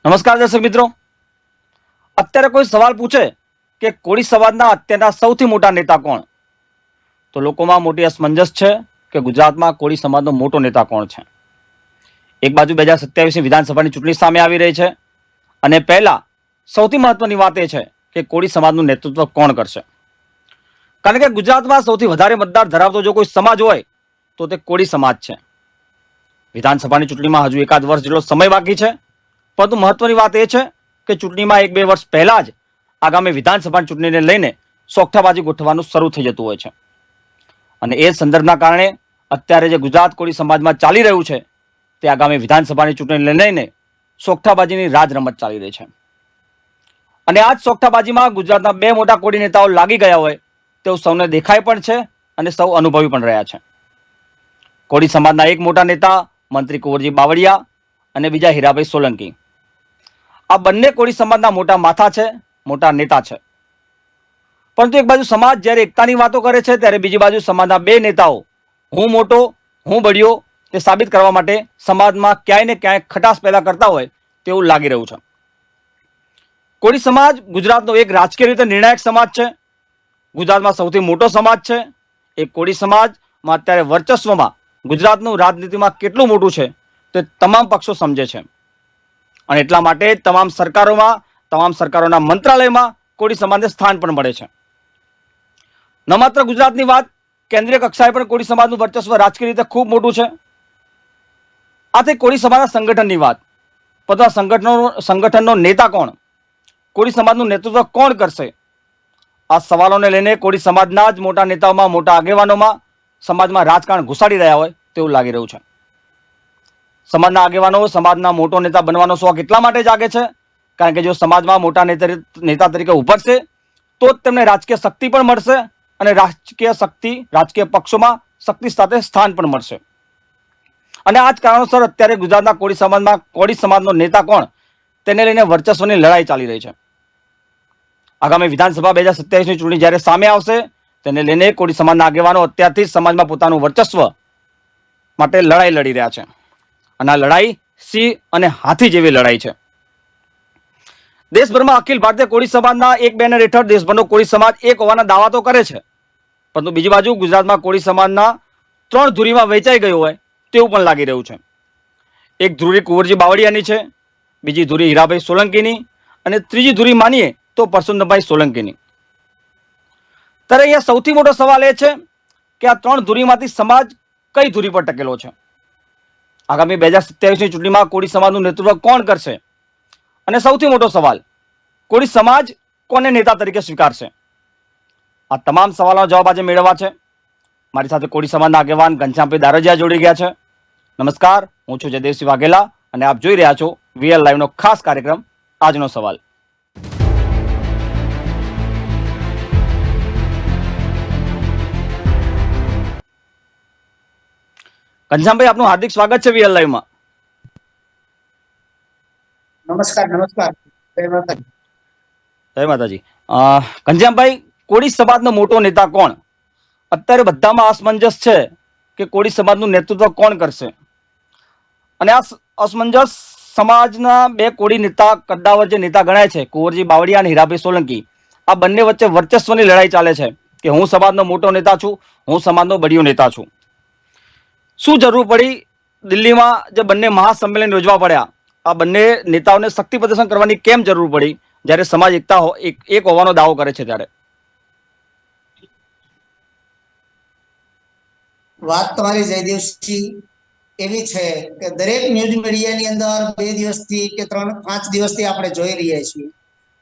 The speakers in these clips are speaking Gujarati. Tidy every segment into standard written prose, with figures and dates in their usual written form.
નમસ્કાર દર્શક મિત્રો, અત્યારે કોઈ સવાલ પૂછે કે કોળી સમાજના અત્યારના સૌથી મોટા નેતા કોણ, તો લોકોમાં મોટી અસમંજસ છે કે ગુજરાતમાં કોળી સમાજનો મોટો નેતા કોણ છે. એક બાજુ 2027ની વિધાનસભાની ચૂંટણી સામે આવી રહી છે અને પહેલા સૌથી મહત્વની વાત એ છે કે કોળી સમાજનું નેતૃત્વ કોણ કરશે. કારણ કે ગુજરાતમાં સૌથી વધારે મતદાર ધરાવતો જો કોઈ સમાજ હોય તો તે કોળી સમાજ છે. વિધાનસભાની ચૂંટણીમાં હજુ એકાદ વર્ષ જેટલો સમય બાકી છે, પરંતુ મહત્વની વાત એ છે કે ચૂંટણીમાં 1-2 વર્ષ પહેલા જ આગામી વિધાનસભાની ચૂંટણીને લઈને સોગઠાબાજી ગોઠવવાનું શરૂ થઈ જતું હોય છે. અને એ સંદર્ભના કારણે અત્યારે જે ગુજરાત કોળી સમાજમાં ચાલી રહ્યું છે તે આગામી વિધાનસભાની ચૂંટણીને લઈને સોગઠાબાજીની રાજરમત ચાલી રહી છે. અને આ જ સોગઠાબાજીમાં ગુજરાતના 2 મોટા કોળી નેતાઓ લાગી ગયા હોય તેવું સૌને દેખાય પણ છે અને સૌ અનુભવી પણ રહ્યા છે. કોળી સમાજના એક મોટા નેતા મંત્રી કુંવરજી બાવળિયા અને બીજા હીરાભાઈ સોલંકી. આ બંને કોળી સમાજના મોટા માથા છે, મોટા નેતા છે. પરંતુ એક બાજુ સમાજ જ્યારે એકતાની વાતો કરે છે ત્યારે બીજી બાજુ સમાજના 2 નેતાઓ હું મોટો હું બળ્યો તે સાબિત કરવા માટે સમાજમાં ક્યાંય ને ક્યાંય ખટાસ પેદા કરતા હોય તેવું લાગી રહ્યું છે. કોળી સમાજ ગુજરાતનો એક રાજકીય રીતે નિર્ણાયક સમાજ છે, ગુજરાતમાં સૌથી મોટો સમાજ છે. એ કોળી સમાજમાં અત્યારે વર્ચસ્વમાં ગુજરાતનું રાજનીતિમાં કેટલું મોટું છે તે તમામ પક્ષો સમજે છે. અને એટલા માટે તમામ સરકારોના મંત્રાલયમાં કોળી સમાજને સ્થાન પણ મળે છે. ન માત્ર ગુજરાતની વાત, કેન્દ્રીય કક્ષાએ પણ કોળી સમાજનું વર્ચસ્વ રાજકીય રીતે ખૂબ મોટું છે. આથી કોળી સમાજના સંગઠનની વાત, બધા સંગઠનનો નેતા કોણ, કોળી સમાજનું નેતૃત્વ કોણ કરશે, આ સવાલોને લઈને કોળી સમાજના જ મોટા નેતાઓમાં, મોટા આગેવાનોમાં સમાજમાં રાજકારણ ઘુસાડી રહ્યા હોય તેવું લાગી રહ્યું છે. સમાજના આગેવાનો સમાજના મોટો નેતા બનવાનો શોખ એટલા માટે જાગે છે કારણ કે જો સમાજમાં મોટા નેતા તરીકે ઉભરશે તો જ તેમને રાજકીય શક્તિ પણ મળશે અને રાજકીય પક્ષોમાં શક્તિ સાથે સ્થાન પણ મળશે. અને આ જ કારણોસર અત્યારે ગુજરાતના કોળી સમાજનો નેતા કોણ તેને લઈને વર્ચસ્વની લડાઈ ચાલી રહી છે. આગામી વિધાનસભા 2027ની ચૂંટણી જ્યારે સામે આવશે તેને લઈને કોળી સમાજના આગેવાનો અત્યારથી જ સમાજમાં પોતાનું વર્ચસ્વ માટે લડાઈ લડી રહ્યા છે. અને આ લડાઈ સિંહ અને હાથી જેવી લડાઈ છે. દેશભરમાં અખિલ ભારતીય કોળી સમાજના એક બેનર હેઠળ દેશભરનો કોળી સમાજ એક હોવાના દાવા તો કરે છે, પરંતુ બીજી બાજુ ગુજરાતમાં કોળી સમાજના 3 ધુરીમાં વહેંચાઈ ગયો હોય તેવું પણ લાગી રહ્યું છે. એક ધુરી કુંવરજી બાવળિયાની છે, બીજી ધુરી હીરાભાઈ સોલંકીની અને ત્રીજી ધુરી માનીએ તો પરસોત્તમભાઈ સોલંકીની. ત્યારે અહીંયા સૌથી મોટો સવાલ એ છે કે આ 3 ધુરીમાંથી સમાજ કઈ ધુરી પર ટકેલો છે. આગામી 2027ની ચૂંટણીમાં કોળી સમાજનું નેતૃત્વ કોણ કરશે અને સૌથી મોટો સવાલ, કોળી સમાજ કોને નેતા તરીકે સ્વીકારશે. આ તમામ સવાલોના જવાબ આજે મેળવવા છે. મારી સાથે કોળી સમાજના આગેવાન ઘનશ્યામભાઈ દારજીયા જોડી ગયા છે. નમસ્કાર, હું છું જયદેવસિંહ વાઘેલા અને આપ જોઈ રહ્યા છો વીએલ લાઈવનો ખાસ કાર્યક્રમ આજનો સવાલ. ઘનશ્યામભાઈ, આપનું હાર્દિક સ્વાગત છે વીએલ લાઈવમાં. નમસ્કાર. જય માતાજી. જય માતાજી. ઘનશ્યામભાઈ, કોળી સમાજનો મોટો નેતા કોણ? અત્યારે બધામાં અસમંજસ છે કે કોળી સમાજનું નેતૃત્વ કોણ કરશે. અને આ અસમંજસ સમાજના 2 કોળી નેતા, કદ્દાવર જે નેતા ગણાય છે, કુંવરજી બાવળિયા અને હીરાભાઈ સોલંકી, આ બંને વચ્ચે વર્ચસ્વની લડાઈ ચાલે છે કે હું સમાજનો મોટો નેતા છું, હું સમાજનો બળિયો નેતા છું. શું જરૂર પડી દિલ્હીમાં જે બંને મહાસંમેલન યોજવા પડ્યા, આ બંને નેતાઓને શક્તિ પ્રદર્શન કરવાની કેમ જરૂર પડી જ્યારે સમાજ એક હોવાનો દાવો કરે છે ત્યારે? વાત તમારી જયદેવસિંહ એવી છે કે દરેક ન્યૂઝ મીડિયાની અંદર 2 દિવસથી કે 3-5 દિવસથી આપણે જોઈ રહ્યા છીએ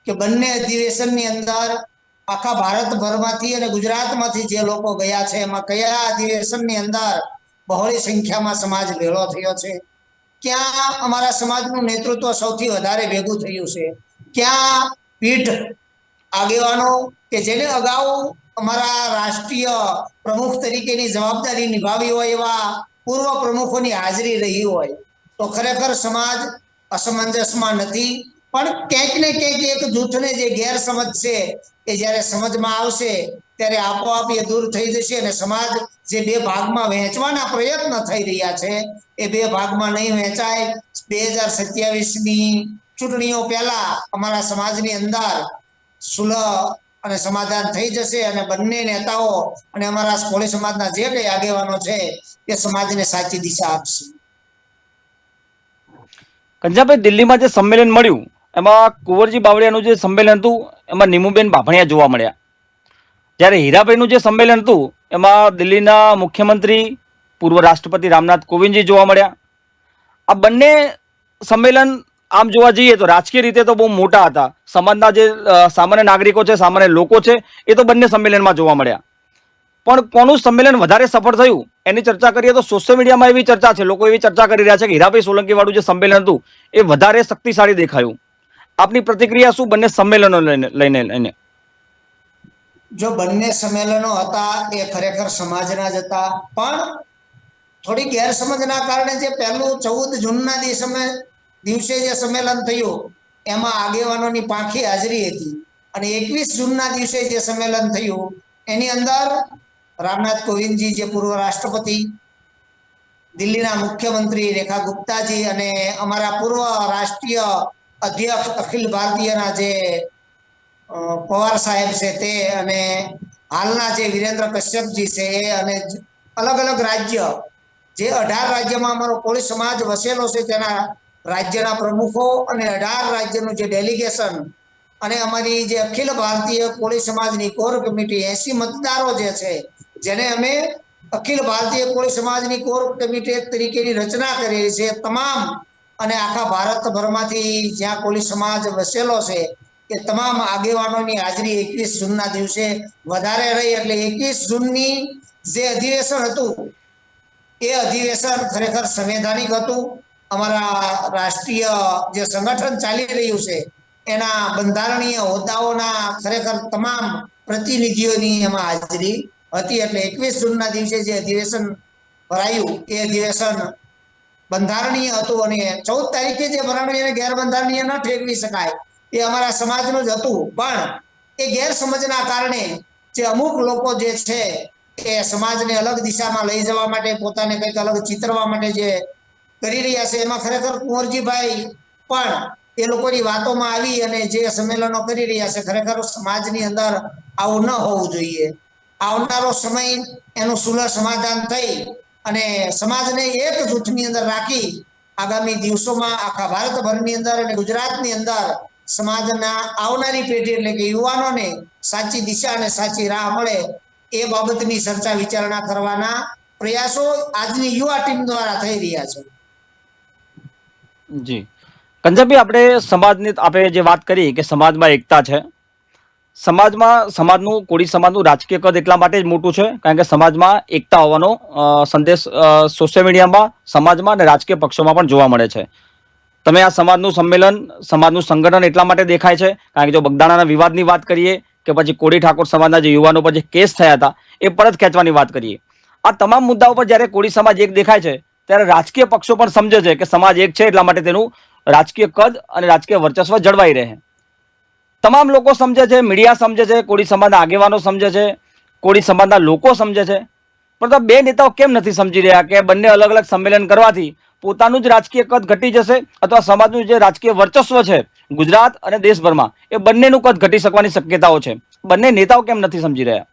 કે બંને અધિવેશનની અંદર આખા ભારતભરમાંથી અને ગુજરાતમાંથી જે લોકો ગયા છે એમાં કયા અધિવેશનની અંદર બહોળી સંખ્યામાં સમાજ ભેળો થયો છે, ક્યાં અમારા સમાજનું નેતૃત્વ સૌથી વધારે ભેગું થયું છે, ક્યાં પીઠ આગેવાનો કે જેને અગાઉ અમારા રાષ્ટ્રીય પ્રમુખ તરીકેની જવાબદારી નિભાવી હોય એવા પૂર્વ પ્રમુખોની હાજરી રહી હોય, તો ખરેખર સમાજ અસમંજસમાં નથી. પણ ક્યાંક ને ક્યાંક એક જૂથને જે ગેરસમજ છે એ જ્યારે સમજમાં આવશે ત્યારે આપોઆપ એ દૂર થઈ જશે અને સમાજ જે 2 ભાગમાં વહેંચવાના પ્રયત્ન થઈ રહ્યા છે એ 2 ભાગમાં નહીં વહેંચાય. 2027ની ચૂંટણીઓ પહેલા અમારા સમાજની અંદર સુલહ અને સમાધાન થઈ જશે અને બંને નેતાઓ અને અમારા કોળી સમાજના જે કઈ આગેવાનો છે એ સમાજને સાચી દિશા આપશે. કંજાભાઈ, દિલ્હીમાં જે સંમેલન મળ્યું એમાં કુંવરજી બાવળિયાનું જે સંમેલન હતું એમાં નીમુબેન બાભણિયા જોવા મળ્યા. જ્યારે હીરાભાઈનું જે સંમેલન હતું એમાં દિલ્હીના મુખ્યમંત્રી પૂર્વ રાષ્ટ્રપતિ રામનાથ કોવિંદજી જોવા મળ્યા. આ બંને સંમેલન આમ જોવા જઈએ તો રાજકીય રીતે તો બહુ મોટા હતા. સમાજના જે સામાન્ય નાગરિકો છે, સામાન્ય લોકો છે, એ તો બંને સંમેલનમાં જોવા મળ્યા. પણ કોનું સંમેલન વધારે સફળ થયું એની ચર્ચા કરીએ તો સોશિયલ મીડિયામાં એવી ચર્ચા છે, લોકો એવી ચર્ચા કરી રહ્યા છે કે હીરાભાઈ સોલંકી વાળું જે સંમેલન હતું એ વધારે શક્તિશાળી દેખાયું. આપની પ્રતિક્રિયા શું બંને સંમેલનો લઈને? જો બંને સંમેલનો હતા એ ખરેખર સમાજના જ હતા, પણ થોડી ગેરસમજના કારણે જે પહેલું 14 જૂનના દિવસે જે સંમેલન થયું એમાં આગેવાનોની પાંખી હાજરી હતી અને 21 જૂનના દિવસે જે સંમેલન થયું એની અંદર રામનાથ કોવિંદજી જે પૂર્વ રાષ્ટ્રપતિ, દિલ્હીના મુખ્યમંત્રી રેખા ગુપ્તાજી અને અમારા પૂર્વ રાષ્ટ્રીય અધ્યક્ષ અખિલ ભારતીયના જે પવાર સાહેબ છે તે અને હાલના જે વિરેન્દ્ર કશ્યપજી છે એ અને અલગ અલગ રાજ્ય જે 18 રાજ્યમાં અમારો કોળી સમાજ વસેલો છે તેના રાજ્યના પ્રમુખો અને 18 રાજ્યનું જે ડેલિગેશન અને અમારી જે અખિલ ભારતીય કોળી સમાજની કોર કમિટી 80 મતદારો જે છે જેને અમે અખિલ ભારતીય કોળી સમાજની કોર કમિટી તરીકેની રચના કરેલી છે તમામ અને આખા ભારતભરમાંથી જ્યાં કોળી સમાજ વસેલો છે એ તમામ આગેવાનોની હાજરી 21 જૂનના દિવસે વધારે રહી. એટલે 21 જૂનની જે અધિવેશન હતું એ અધિવેશન ખરેખર સંવૈધાનિક હતું. અમારા રાષ્ટ્રીય જે સંગઠન ચાલી રહ્યું છે એના બંધારણીય હોદ્દાઓના ખરેખર તમામ પ્રતિનિધિઓની એમાં હાજરી હતી. એટલે 21 જૂનના દિવસે જે અધિવેશન ભરાયું એ અધિવેશન બંધારણીય હતું અને 14 તારીખે જે ભરાણું એને ગેરબંધારણીય ન ઠેરવી શકાય એ અમારા સમાજનું જ હતું. પણ એ ગેરસમજના કારણે જે અમુક લોકો જે છે એ સમાજને અલગ દિશામાં લઈ જવા માટે પોતાને કંઈક અલગ ચિતરવા માટે જે કરી રહ્યા છે એમાં ખરેખર કુંવરજીભાઈ પણ એ લોકોની વાતોમાં આવી અને જે સંમેલનો કરી રહ્યા છે ખરેખર સમાજની અંદર આવું ન હોવું જોઈએ. આવનારો સમય એનું સુલહ સમાધાન થઈ અને સમાજને એક જૂથની અંદર રાખી આગામી દિવસોમાં આખા ભારતભરની અંદર અને ગુજરાતની અંદર સમાજના આવનારી પેઢી એટલે કે યુવાનોને સાચી દિશા અને સાચી રાહ મળે એ બાબતની ચર્ચા વિચારણા કરવાના પ્રયાસો આજની યુવા ટીમ દ્વારા થઈ રહ્યા છે. જી કંજાભાઈ, આપણે સમાજની આપણે જે વાત કરી કે સમાજમાં એકતા છે, સમાજનું કોળી સમાજનું રાજકીય કદ એટલા માટે જ મોટું છે કારણ કે સમાજમાં એકતા હોવાનો સંદેશ સોશિયલ મીડિયામાં, સમાજમાં અને રાજકીય પક્ષોમાં પણ જોવા મળે છે. તમે આ સમાજનું સંમેલન, સમાજનું સંગઠન એટલા માટે દેખાય છે કારણ કે જો બગદાણાના વિવાદની વાત કરીએ કે પછી કોળી ઠાકોર સમાજના જે યુવાનો પર જે કેસ થયા હતા એ પરત ખેંચવાની વાત કરીએ, આ તમામ મુદ્દાઓ પર જ્યારે કોળી સમાજ એક દેખાય છે ત્યારે રાજકીય પક્ષો પણ સમજે છે કે સમાજ એક છે એટલા માટે તેનું રાજકીય કદ અને રાજકીય વર્ચસ્વ જળવાઈ રહે. તમામ લોકો સમજે છે, મીડિયા સમજે છે, કોળી સમાજના આગેવાનો સમજે છે, કોળી સમાજના લોકો સમજે છે, પરંતુ બે નેતાઓ કેમ નથી સમજી રહ્યા કે બંને અલગ અલગ સંમેલન કરવાથી પોતાનું જ રાજકીય કદ ઘટી જશે અથવા સમાજનું જે રાજકીય વર્ચસ્વ છે ગુજરાત અને દેશભરમાં એ બંનેનું કદ ઘટી શકવાની શક્યતાઓ છે? બંને નેતાઓ કેમ નથી સમજી રહ્યા?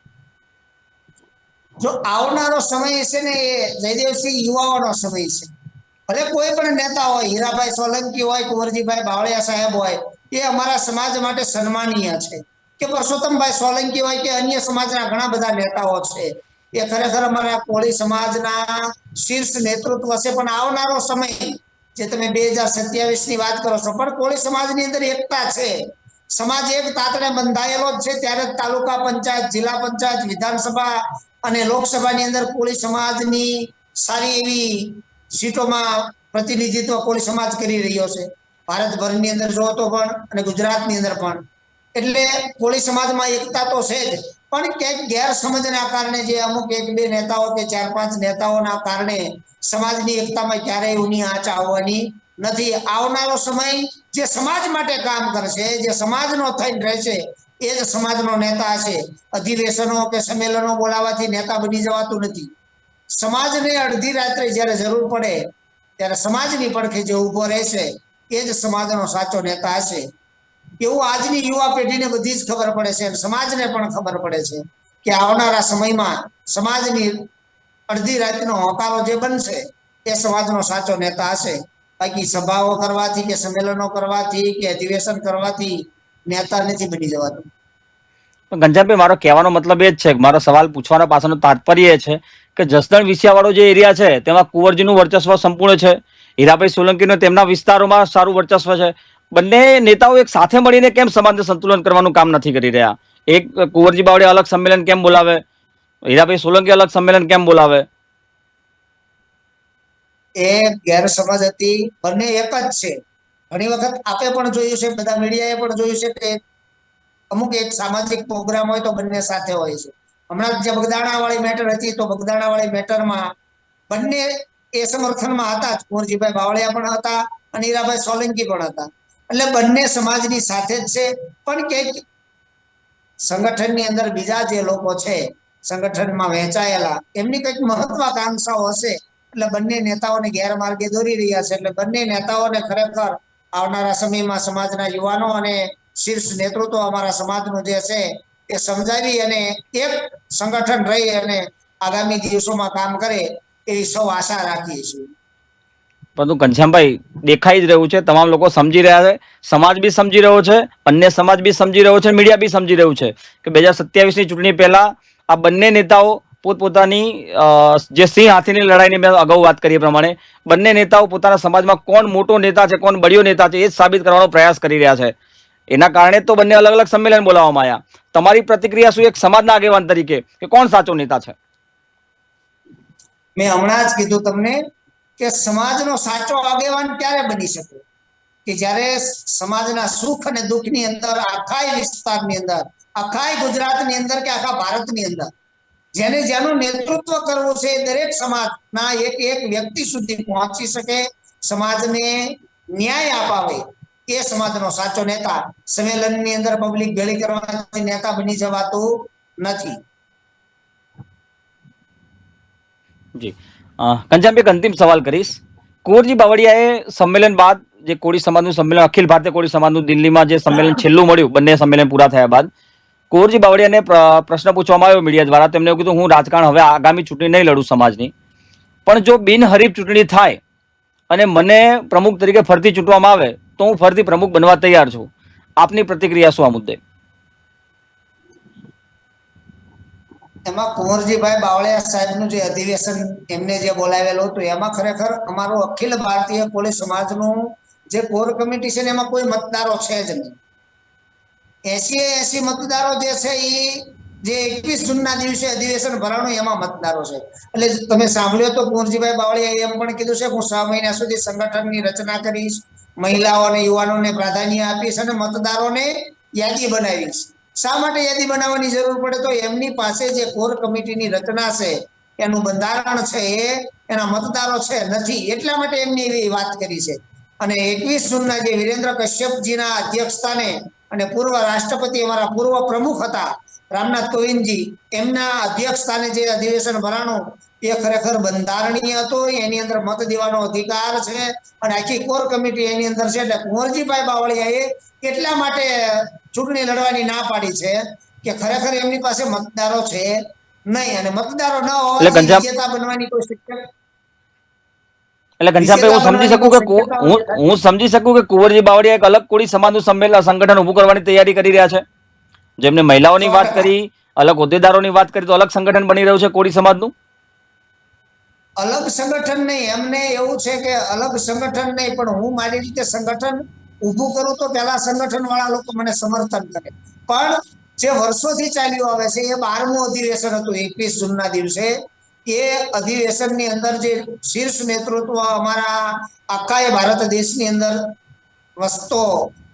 જો આવનારો સમય છે ને એ જયદેવસિંહ યુવાઓનો સમય છે. ભલે કોઈ પણ નેતા હોય, હીરાભાઈ સોલંકી હોય, કુંવરજીભાઈ બાવળિયા સાહેબ હોય, એ અમારા સમાજ માટે સન્માનીય છે. કે પરસોત્તમભાઈ સોલંકી હોય કે અન્ય સમાજના ઘણા બધા નેતાઓ છે એ ખરેખર અમારા કોળી સમાજના શીર્ષ નેતૃત્વ છે. પણ આવનારો સમય જે તમે 2027 ની વાત કરો છો, પણ કોળી સમાજની અંદર એકતા છે. સમાજ એક તાતણે બંધાયેલો જ છે ત્યારે તાલુકા પંચાયત, જિલ્લા પંચાયત, વિધાનસભા અને લોકસભાની અંદર કોળી સમાજની સારી એવી સીટોમાં પ્રતિનિધિત્વ કોળી સમાજ કરી રહ્યો છે. ભારતભરની અંદર જો તો પણ અને ગુજરાતની અંદર પણ. એટલે કોળી સમાજમાં એકતા તો છે જ, પણ ક્યાંક ગેરસમજના કારણે જે અમુક 1-2 નેતાઓ કે 4-5 નેતાઓના કારણે સમાજની એકતામાં ક્યારેય ઊની આંચ આવવાની નથી. આવનારો સમય જે સમાજ માટે કામ કરશે, જે સમાજનો થઈને રહેશે એ જ સમાજનો નેતા છે. અધિવેશનો કે સંમેલનો બોલાવવાથી નેતા બની જવાતું નથી. સમાજને અડધી રાત્રે જ્યારે જરૂર પડે ત્યારે સમાજની પડખે જે ઊભો રહેશે એ જ સમાજનો સાચો નેતા હશે એવું આજની યુવા પેઢીને બધી જ ખબર પડે છે અને સમાજને પણ ખબર પડે છે કે આવનારા સમયમાં સમાજની અડધી રાતનો હોકારો જે બનશે એ સમાજનો સાચો નેતા હશે. બાકી સભાઓ કરવાથી કે સંમેલનો કરવાથી કે અધિવેશન કરવાથી નેતા નથી બની જવાતું. ઘનશ્યામભાઈ, મારો કહેવાનો મતલબ એ જ છે, મારો સવાલ પૂછવાનો પાછળનો તાત્પર્ય એ છે કે જસદણ વિસિયાવાળો જે એરિયા છે તેમાં કુંવરજીનું વર્ચસ્વ સંપૂર્ણ છે, હીરાભાઈ સોલંકીનું તેમના વિસ્તારોમાં સારું વર્ચસ્વ છે. બંને નેતાઓ એક સાથે મળીને કેમ સમાજને સંતુલન કરવાનું કામ નથી કરી રહ્યા? એક કુંવરજી બાવળિયા અલગ સંમેલન કેમ બોલાવે, હીરાભાઈ સોલંકી અલગ સંમેલન કેમ બોલાવે? એ ગેરસમજ હતી. બંને એક જ છે. ઘણી વખત આપે પણ જોયું છે, બધા મીડિયાએ પણ જોયું છે કે અમુક એક સામાજિક પ્રોગ્રામ હોય તો બંને સાથે હોય છે. હમણાં જે બગદાણા વાળી મેટર હતી તો બગદાણા વાળી મેટરમાં બંને એ સમર્થનમાં હતા જ. કુંવરજીભાઈ બાવળિયા પણ હતા અને હીરાભાઈ સોલંકી પણ હતા. એટલે બંને સમાજની સાથે જ છે. પણ કે સંગઠનની અંદર બીજા જે લોકો છે સંગઠનમાં વહેંચાયેલા એમની કંઈક મહત્વાકાંક્ષાઓ હશે એટલે બંને નેતાઓને ગેરમાર્ગે દોરી રહ્યા છે. એટલે બંને નેતાઓને ખરેખર આવનારા સમયમાં સમાજના યુવાનો અને શીર્ષ નેતૃત્વ અમારા સમાજનું જે છે એ સમજાવી અને એક સંગઠન રહી અને આગામી દિવસોમાં કામ કરે એવી સૌ આશા રાખીએ છીએ. પરંતુ ઘનશ્યામભાઈ, દેખાઈ જ રહ્યું છે, તમામ લોકો સમજી રહ્યા છે, સમાજ બી સમજી રહ્યો છે, અન્ય સમાજ બી સમજી રહ્યો છે, મીડિયા બી સમજી રહ્યું છે કે 2027ની ચૂંટણી પહેલા આ બંને નેતાઓ પોતપોતાની જે સિંહ હાથીની લડાઈની મેં અગાઉ વાત કરી એ પ્રમાણે બંને નેતાઓ પોતાના સમાજમાં કોણ મોટો નેતા છે, કોણ બળિયો નેતા છે, એ જ સાબિત કરવાનો પ્રયાસ કરી રહ્યા છે. એના કારણે તો બંને અલગ અલગ સંમેલન બોલાવવામાં આવ્યા. તમારી પ્રતિક્રિયા શું એક સમાજના આગેવાન તરીકે કે કોણ સાચો નેતા છે? મેં હમણાં જ કીધું તમને કે સમાજનો સાચો આગેવાન ક્યારે બની શકે કે જ્યારે સમાજના સુખ અને દુઃખની અંદર આખા વિસ્તારની અંદર, આખા ગુજરાતની અંદર કે આખા ભારતની અંદર જેને જેનું નેતૃત્વ કરવું છે દરેક સમાજના એક એક વ્યક્તિ સુધી પહોંચી શકે, સમાજને ન્યાય અપાવે, એ સમાજનો સાચો નેતા. સંમેલનની અંદર પબ્લિક ભેળી કરવાથી નેતા બની જવાતું નથી. જી ઘનશ્યામભાઈ, એક અંતિમ સવાલ કરીશ. કુંવરજી બાવળિયાએ સંમેલન બાદ જે કોળી સમાજનું સંમેલન, અખિલ ભારતીય કોળી સમાજનું દિલ્હીમાં જે સંમેલન છેલ્લું મળ્યું, બંને સંમેલન પૂરા થયા બાદ કુંવરજી બાવળિયાને પ્રશ્ન પૂછવામાં આવ્યો મીડિયા દ્વારા. તેમણે કીધું હું રાજકારણ હવે આગામી ચૂંટણી નહીં લડું સમાજની, પણ જો બિનહરીફ ચૂંટણી થાય અને મને પ્રમુખ તરીકે ફરતી ચૂંટવામાં આવે તો હું ફરતી પ્રમુખ બનવા તૈયાર છું. આપની પ્રતિક્રિયા શું આ મુદ્દે? એમાં કુંવરજીભાઈ બાવળિયા સાહેબનું જે અધિવેશન એમને જે બોલાવેલું હતું એમાં ખરેખર અમારું અખિલ ભારતીય કોળી સમાજનું જે કોર કમિટી છે ને એમાં કોઈ મતદારો છે જ નહીં. 80 મતદારો જે છે એ જે 21 જૂનના દિવસે અધિવેશન ભરાણું એમાં મતદારો છે. એટલે તમે સાંભળ્યો તો કુંવરજીભાઈ બાવળિયાએ એમ પણ કીધું છે કે હું 6 મહિના સુધી સંગઠનની રચના કરીશ, મહિલાઓ અને યુવાનોને પ્રાધાન્ય આપીશ અને મતદારોને યાદી બનાવીશ. શા માટે યાદી બનાવવાની જરૂર પડે? તો એમની પાસે જે કોર કમિટીની રચના છે એનું બંધારણ છે એ એના મતદારો છે નથી, એટલા માટે એમની એવી વાત કરી છે. અને 21 જૂનના જે વિરેન્દ્ર કશ્યપજીના અધ્યક્ષસ્થાને અને પૂર્વ રાષ્ટ્રપતિ અમારા પૂર્વ પ્રમુખ હતા રામનાથ કોવિંદજી, એમના અધ્યક્ષસ્થાને જે અધિવેશન ભરાણું એ ખરેખર બંધારણીય હતું. એની અંદર મત દેવાનો અધિકાર છે અને આખી કોર કમિટી એની અંદર છે. એટલે કુંવરજીભાઈ બાવળિયાએ એટલા માટે ચૂંટણી લડવાની ના પાડી છે કે ખરેખર એમની પાસે મતદારો છે નહીં અને મતદારો ન એટલે હોવાથી ઘનશ્યામ વિજેતા બનવાની કોઈ શક્યતા એટલે ઘનશ્યામભાઈ, હું સમજી શકું કે હું સમજી શકું કે કુંવરજી બાવળિયા એક અલગ કોળી સમાજનું સંગઠન ઊભું કરવાની તૈયારી કરી રહ્યા છે. જેમને મહિલાઓની વાત 100% કરી, અલગ હોદ્દેદારોની વાત કરી, તો અલગ સંગઠન બની રહ્યું છે કોળી સમાજનું. અલગ સંગઠન નહીં, એમને એવું છે કે અલગ સંગઠન નહીં, પણ હું મારી રીતે સંગઠન ઊભું કરું તો પેલા સંગઠન વાળા લોકો મને સમર્થન કરે. પણ જે વર્ષોથી ચાલ્યું આવે છે એ 12મું અધિવેશન હતું 21 જૂનના દિવસે. એ અધિવેશનની અંદર જે શીર્ષ નેતૃત્વ અમારા આખા ભારત દેશની અંદર વસતો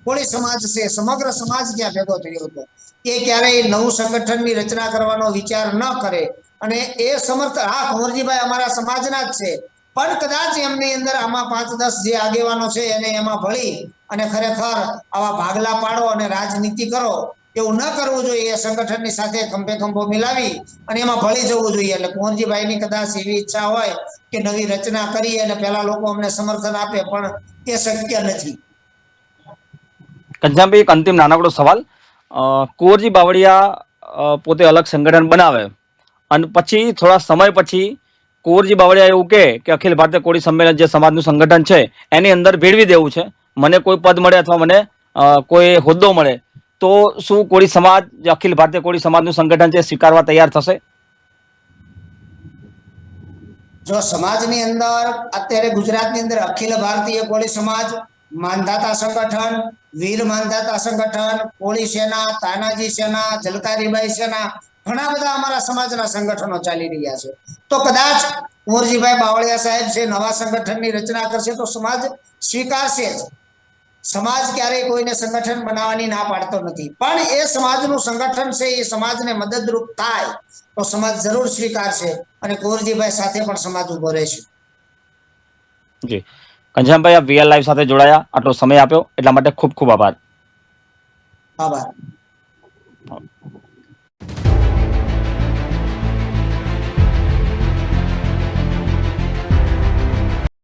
કોળી સમાજ છે, સમગ્ર સમાજ ત્યાં ભેગો થયો હતો. એ ક્યારેય નવું સંગઠનની રચના કરવાનો વિચાર ન કરે અને એ હા, કુંવરજીભાઈ અમારા સમાજના જ છે, પણ કદાચ એમની અંદર આમાં 5-10 જે આગેવાનો છે એને એમાં ભળી અને ખરેખર આવા ભાગલા પાડો અને રાજનીતિ કરો એવું ન કરવું જોઈએ. એ સંગઠનની સાથે ખંભે ખંભો મિલાવી અને એમાં ભળી જવું જોઈએ. એટલે કુંવરજીભાઈની કદાચ એવી ઈચ્છા હોય કે નવી રચના કરી અને પેલા લોકો અમને સમર્થન આપે, પણ એ શક્ય નથી. ઘનશ્યામભાઈ, એક અંતિમ નાનકડો સવાલ. કુંવરજી બાવળિયા પોતે અલગ સંગઠન બનાવે અને પછી થોડા સમય પછી કુંવરજી બાવળિયા એવું કહે કે અખિલ ભારતીય કોળી સંમેલન જે સમાજનું સંગઠન છે એની અંદર ભેળવી દેવું છે, મને કોઈ પદ મળે અથવા મને કોઈ હોદ્દો મળે તો શું કોળી સમાજ જે અખિલ ભારતીય કોળી સમાજનું સંગઠન છે સ્વીકારવા તૈયાર થશે? જો સમાજની અંદર અત્યારે ગુજરાતની અંદર અખિલ ભારતીય કોળી સમાજ, માનધાતા સંગઠન, વીર માનધાતા સંગઠન, કોળી સેના, તાનાજી સેના, જલકારીબાઈ સેના, ઘણા બધા અમારા સમાજના સંગઠનો ચાલી રહ્યા છે. તો કદાચ કુંવરજીભાઈ બાવળિયા સાહેબ છે નવા સંગઠનની રચના કરશે તો સમાજ સ્વીકારશે જ. સમાજ ક્યારેય કોઈને સંગઠન બનાવવાની ના પાડતો નથી, પણ એ સમાજનું સંગઠન છે એ સમાજને મદદરૂપ થાય તો સમાજ જરૂર સ્વીકારશે અને કુંવરજીભાઈ સાથે પણ સમાજ ઉભો રહેશે. જી ઘનશ્યામભાઈ, આપ વીઆર લાઈવ સાથે જોડાયા, આટલો સમય આપ્યો એટલા માટે ખૂબ ખૂબ આભાર. આભાર.